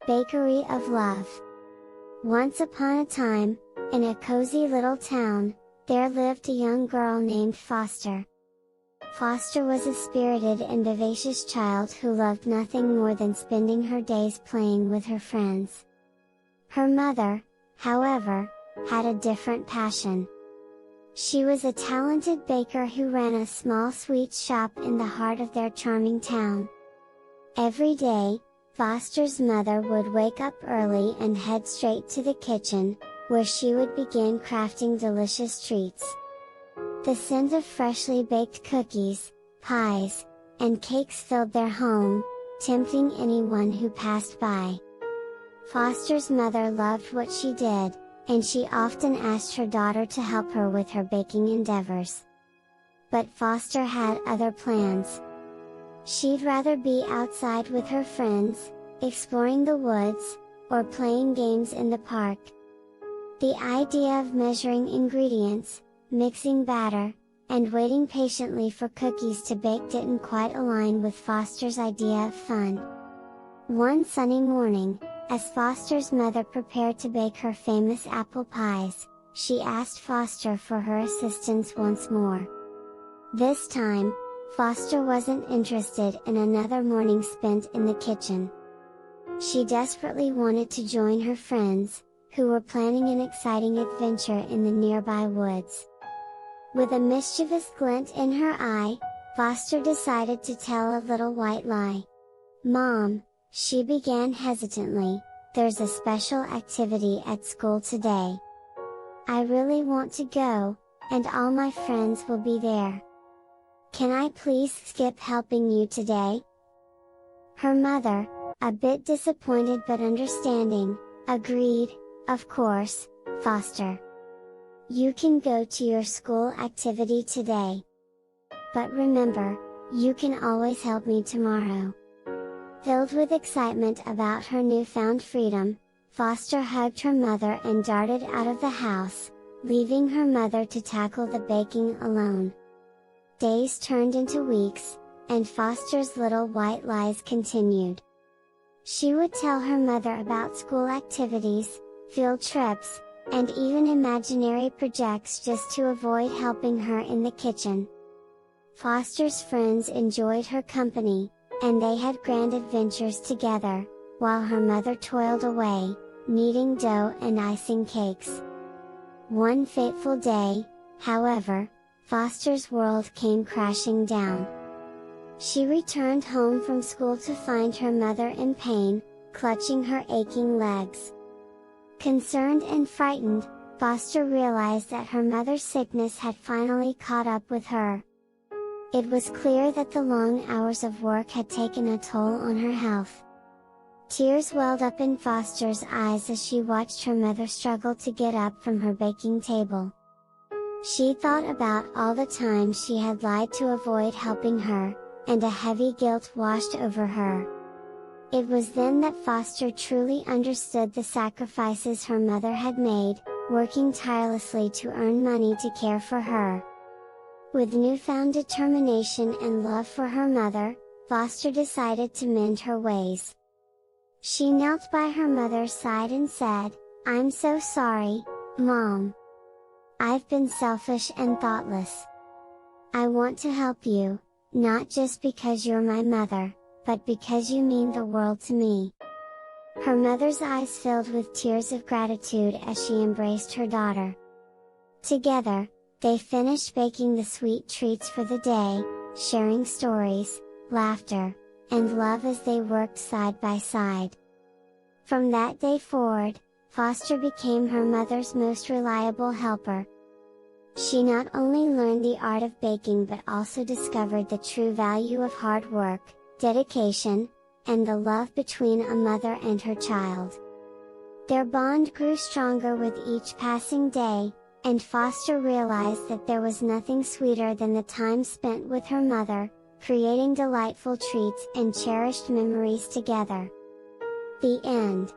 Bakery of Love. Once upon a time, in a cozy little town, there lived a young girl named Foster. Foster was a spirited and vivacious child who loved nothing more than spending her days playing with her friends. Her mother, however, had a different passion. She was a talented baker who ran a small sweet shop in the heart of their charming town. Every day, Foster's mother would wake up early and head straight to the kitchen, where she would begin crafting delicious treats. The scent of freshly baked cookies, pies, and cakes filled their home, tempting anyone who passed by. Foster's mother loved what she did, and she often asked her daughter to help her with her baking endeavors. But Foster had other plans. She'd rather be outside with her friends, exploring the woods, or playing games in the park. The idea of measuring ingredients, mixing batter, and waiting patiently for cookies to bake didn't quite align with Foster's idea of fun. One sunny morning, as Foster's mother prepared to bake her famous apple pies, she asked Foster for her assistance once more. This time, Foster wasn't interested in another morning spent in the kitchen. She desperately wanted to join her friends, who were planning an exciting adventure in the nearby woods. With a mischievous glint in her eye, Foster decided to tell a little white lie. "Mom," she began hesitantly, "there's a special activity at school today. I really want to go, and all my friends will be there. Can I please skip helping you today?" Her mother, a bit disappointed but understanding, agreed, "Of course, Foster. You can go to your school activity today. But remember, you can always help me tomorrow." Filled with excitement about her newfound freedom, Foster hugged her mother and darted out of the house, leaving her mother to tackle the baking alone. Days turned into weeks, and Foster's little white lies continued. She would tell her mother about school activities, field trips, and even imaginary projects just to avoid helping her in the kitchen. Foster's friends enjoyed her company, and they had grand adventures together, while her mother toiled away, kneading dough and icing cakes. One fateful day, however, Foster's world came crashing down. She returned home from school to find her mother in pain, clutching her aching legs. Concerned and frightened, Foster realized that her mother's sickness had finally caught up with her. It was clear that the long hours of work had taken a toll on her health. Tears welled up in Foster's eyes as she watched her mother struggle to get up from her baking table. She thought about all the times she had lied to avoid helping her, and a heavy guilt washed over her. It was then that Foster truly understood the sacrifices her mother had made, working tirelessly to earn money to care for her. With newfound determination and love for her mother, Foster decided to mend her ways. She knelt by her mother's side and said, "I'm so sorry, Mom. I've been selfish and thoughtless. I want to help you, not just because you're my mother, but because you mean the world to me." Her mother's eyes filled with tears of gratitude as she embraced her daughter. Together, they finished baking the sweet treats for the day, sharing stories, laughter, and love as they worked side by side. From that day forward, Foster became her mother's most reliable helper. She not only learned the art of baking but also discovered the true value of hard work, dedication, and the love between a mother and her child. Their bond grew stronger with each passing day, and Foster realized that there was nothing sweeter than the time spent with her mother, creating delightful treats and cherished memories together. The end.